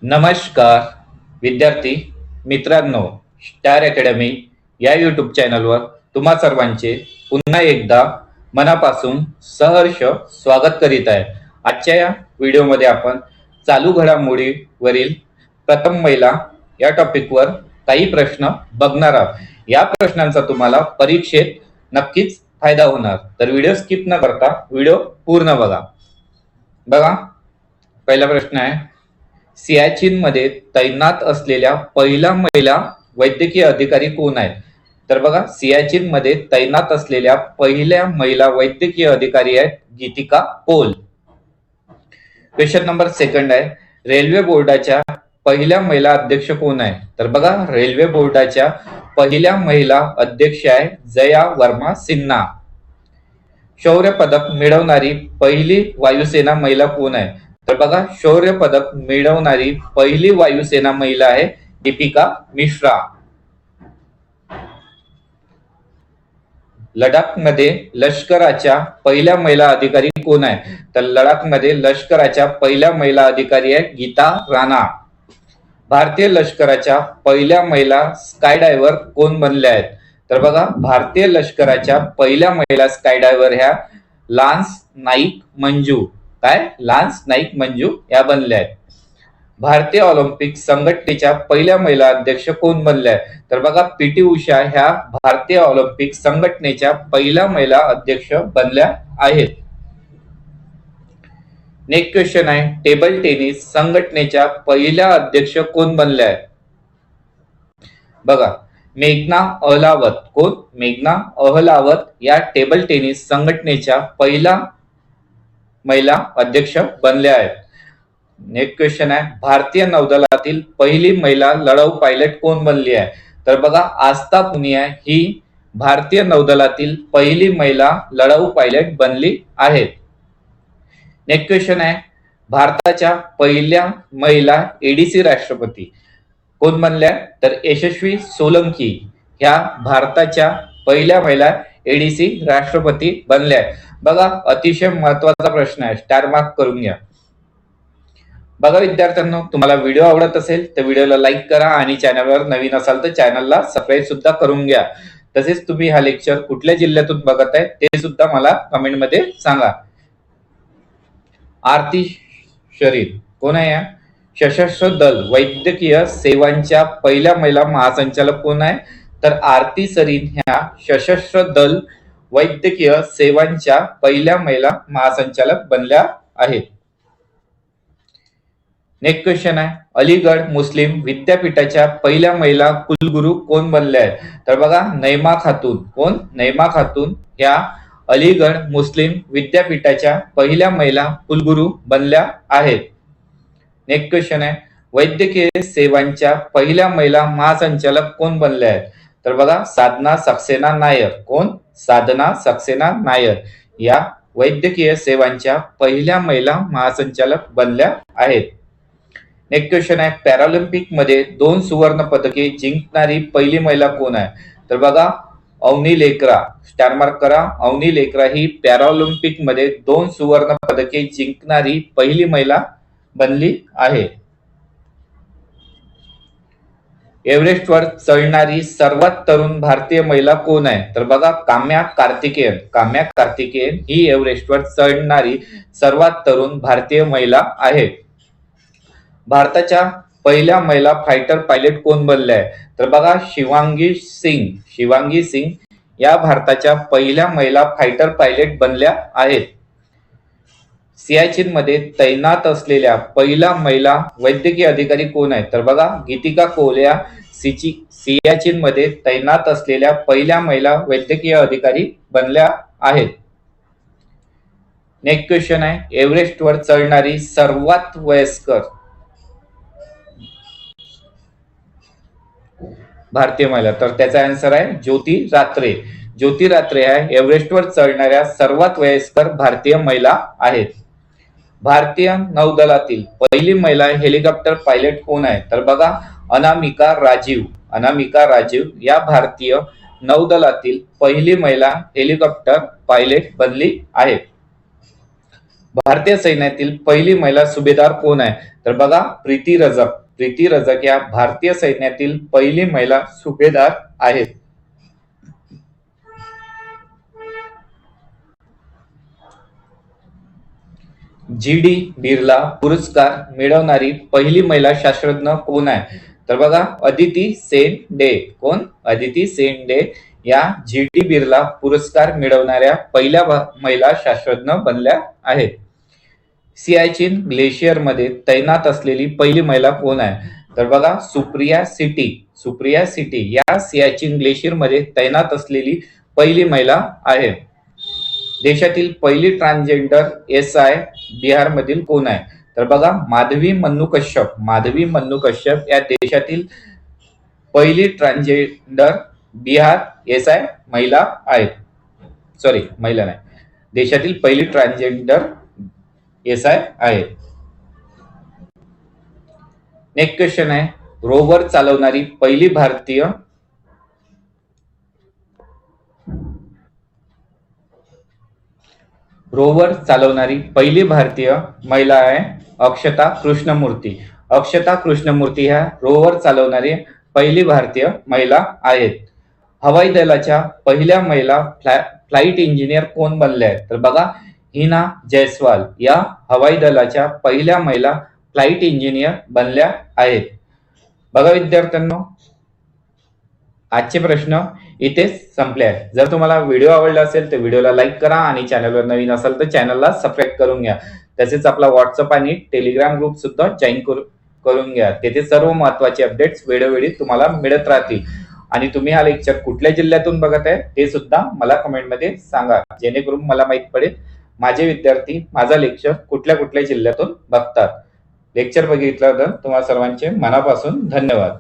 नमस्कार विद्यार्थी मित्रांनो, स्टार अकॅडमी या यूट्यूब चॅनलवर तुम्हा सर्वांचे पुन्हा एकदा मनापासून सहर्ष स्वागत करीत आहे। आजच्या या व्हिडिओमध्ये आपण चालू घडामोडीवरील प्रथम महिला या टॉपिकवर काही प्रश्न बघणार आहोत। या प्रश्नांचा तुम्हाला परीक्षेत नक्कीच फायदा होणार, तर व्हिडिओ स्किप न करता व्हिडिओ पूर्ण बघा। पहिला प्रश्न आहे, सियाचीन मध्ये तैनात असलेल्या पहिला महिला वैद्यकीय अधिकारी कोण आहेत? तर बघा, सियाचीन मध्ये तैनात असलेल्या पहिल्या महिला वैद्यकीय अधिकारी आहेत गीतिका कोल। क्वेश्चन नंबर सेकंड आहे, रेल्वे बोर्डाच्या पहिल्या महिला अध्यक्ष कोण आहे? तर बघा, रेल्वे बोर्डाच्या पहिल्या महिला अध्यक्ष आहे जया वर्मा सिन्हा। शौर्य पदक मिळवणारी पहिली वायुसेना महिला कोण आहे? तर बघा, शौर्य पदक मिळवणारी पहिली वायुसेना महिला आहे दीपिका मिश्रा। लडाख मध्ये लष्कराच्या पहिल्या महिला अधिकारी कोण आहे? तर लडाख मध्ये लष्कराच्या पहिल्या महिला अधिकारी आहे गीता राणा। भारतीय लष्कराच्या पहिल्या महिला स्कायडायव्हर कोण बनल्या आहेत? तर बघा, भारतीय लष्कराच्या पहिल्या महिला स्कायडायव्हर ह्या लान्स नाईक मंजू लान्स नाईक मंजू या बनल्या आहेत। भारतीय ऑलिम्पिक संघटनेच्या पहिल्या महिला अध्यक्ष कोण बनल्या आहेत? तर बघा, पीटी उषा ह्या भारतीय ऑलिम्पिक संघटनेच्या पहिल्या महिला अध्यक्ष बनल्या आहेत। नेक्स्ट क्वेश्चन आहे, टेबल टेनिस संघटनेच्या पहिल्या अध्यक्ष कोण बनल्या आहेत? बघा, मेघना अहलावत। कोण? मेघना अहलावत या टेबल टेनिस संघटनेच्या पहिल्या महिला अध्यक्ष बनल्या आहेत। नेक्स्ट क्वेश्चन आहे, भारतीय नौदलातील पहिली महिला लढाऊ पायलट कोण बनली आहे? तर बघा, आस्था पुनिया ही भारतीय नौदलातील पहिली महिला लढाऊ पायलट बनली आहेत। नेक्स्ट क्वेश्चन आहे, भारताच्या पहिल्या महिला एडीसी राष्ट्रपती कोण बनल्या? तर यशस्वी सोलंकी ह्या भारताच्या पहिल्या महिला एडीसी राष्ट्रपती बनल्या आहेत। बघा, अतिशय महत्वाचा प्रश्न आहे, स्टार मार्क करून घ्या। बघा विद्यार्थ्यांनो, तुम्हाला व्हिडिओ आवडत असेल तर व्हिडिओला लाईक करा आणि चॅनलवर नवीन असाल तर चॅनलला सबस्क्राईब सुद्धा करून घ्या। तसेच तुम्ही हा लेक्चर कुठल्या जिल्ह्यातून बघत आहे ते सुद्धा मला कमेंट मध्ये सांगा। आरती शरीफ कोण आहे? सशस्त्र दल वैद्यकीय सेवांच्या पहिल्या महिला महासंचालक कोण आहे? तर आरती सरीन ह्या सशस्त्र दल वैद्यकीय सेवांच्या पहिल्या महिला महासंचालक बनल्या आहेत। नेक्स्ट क्वेश्चन आहे, अलीगढ मुस्लिम विद्यापीठाच्या पहिल्या महिला कुलगुरू कोण बनल्या आहेत? तर बघा, नैमा खातून। कोण? नैमा खातून ह्या अलीगढ मुस्लिम विद्यापीठाच्या पहिल्या महिला कुलगुरू बनल्या आहेत। नेक्स्ट क्वेश्चन आहे, वैद्यकीय सेवांच्या पहिल्या महिला महासंचालक कोण बनल्या आहेत? तर बघा, साधना सक्सेना नायर। कोण? साधना सक्सेना नायर या वैद्यकीय सेवांच्या पहिल्या महिला महासंचालक बनल्या आहेत। नेक्स्ट क्वेश्चन आहे, पॅरालिम्पिक मध्ये 2 सुवर्ण पदके जिंकणारी पहिली महिला कोण आहे? तर बघा, अवनी लेकरा। स्टार मार्क करा, अवनी लेकरा ही पॅरालिम्पिक मध्ये 2 सुवर्ण पदके जिंकणारी पहिली महिला बनली आहे। एव्हरेस्टवर चढणारी सर्वात तरुण भारतीय महिला कोण आहे? तर बघा, काम्या कार्तिकेयन। काम्या कार्तिकेयन ही एव्हरेस्टवर चढणारी सर्वात तरुण भारतीय महिला आहे। भारताच्या पहिल्या महिला फायटर पायलट कोण बनल्या आहे? तर बघा, शिवांगी सिंग। शिवांगी सिंग या भारताच्या पहिल्या महिला फायटर पायलट बनल्या आहेत। सियाचीन मध्ये तैनात असलेल्या पहिला महिला वैद्यकीय अधिकारी कोण आहे? तर बघा, गीतिका कोल या सियाचीन मध्ये तैनात असलेल्या पहिल्या महिला वैद्यकीय अधिकारी बनल्या आहेत। नेक्स्ट क्वेश्चन आहे, एव्हरेस्टवर चढणारी सर्वात वयस्कर भारतीय महिला, तर त्याचा आन्सर आहे ज्योती रात्रे। ज्योती रात्रे आहे एव्हरेस्टवर चढणाऱ्या सर्वात वयस्कर भारतीय महिला आहेत। भारतीय नौदलातील पहिली महिला हेलिकॉप्टर पायलट कोण आहे? तर बघा, अनामिका राजीव। अनामिका राजीव या भारतीय नौदलातील पहिली महिला हेलिकॉप्टर पायलट बनली आहे। भारतीय सैन्यातील पहिली महिला सुभेदार कोण आहे? तर बघा, प्रीती रजक. प्रीती रजक या भारतीय सैन्यातील पहिली महिला सुभेदार आहेत. जी.डी. बिर्ला पुरस्कार मिळवणारी पहिली महिला शास्त्रज्ञ कोण आहे? तर बघा, अदिती सेन डे. कोण? अदिती सेन डे या जी.डी. बिर्ला पुरस्कार मिळवणाऱ्या पहिल्या महिला शास्त्रज्ञ बनल्या आहेत. सियाचीन ग्लेशियर मध्ये तैनात असलेली पहिली महिला कोण आहे? तर बघा, सुप्रिया सिटी. सुप्रिया सिटी या सियाचीन ग्लेशियर मध्ये तैनात असलेली पहिली महिला आहे. देशातील पहिली ट्रान्सजेंडर एसआय बिहार मधील कोण आहे? तर बघा, माधवी मन्नू कश्यप. माधवी मन्नू कश्यप या देशातील पहिली ट्रान्सजेंडर बिहार एसआय महिला आहेत. सॉरी, महिला नाही, देशातील पहिली ट्रान्सजेंडर एसआय आहे. नेक्स्ट क्वेश्चन आहे, रोवर चालवणारी पहिली भारतीय रोवर चालवणारी पहिली भारतीय महिला आहे अक्षता कृष्णमूर्ती. अक्षता कृष्णमूर्ती ह्या रोवर चालवणारी पहिली भारतीय महिला आहेत. हवाई दलाच्या पहिल्या महिला फ्लाइट इंजिनियर कोण बनल्या आहेत? तर बघा, हिना जयस्वाल या हवाई दलाच्या पहिल्या महिला फ्लाइट इंजिनियर बनल्या आहेत. बघा विद्यार्थ्यांनो, आजचे प्रश्न इथेच संपले आहेत. जर तुम्हाला व्हिडिओ आवडला असेल तर व्हिडिओला लाईक करा आणि चॅनलवर नवीन असाल तर चॅनलला सबस्क्राईब करून घ्या. तसेच आपला व्हॉट्सअप आणि टेलिग्राम ग्रुप सुद्धा जॉईन करून घ्या. तेथे सर्व महत्त्वाचे अपडेट्स वेळोवेळी तुम्हाला मिळत राहतील. आणि तुम्ही हा लेक्चर कुठल्या जिल्ह्यातून बघत आहे ते सुद्धा मला कमेंटमध्ये सांगा, जेणेकरून मला माहित पडेल माझे विद्यार्थी माझा लेक्चर कुठल्या कुठल्या जिल्ह्यातून बघतात. लेक्चर बघितल्याबद्दल तुम्हाला सर्वांचे मनापासून धन्यवाद.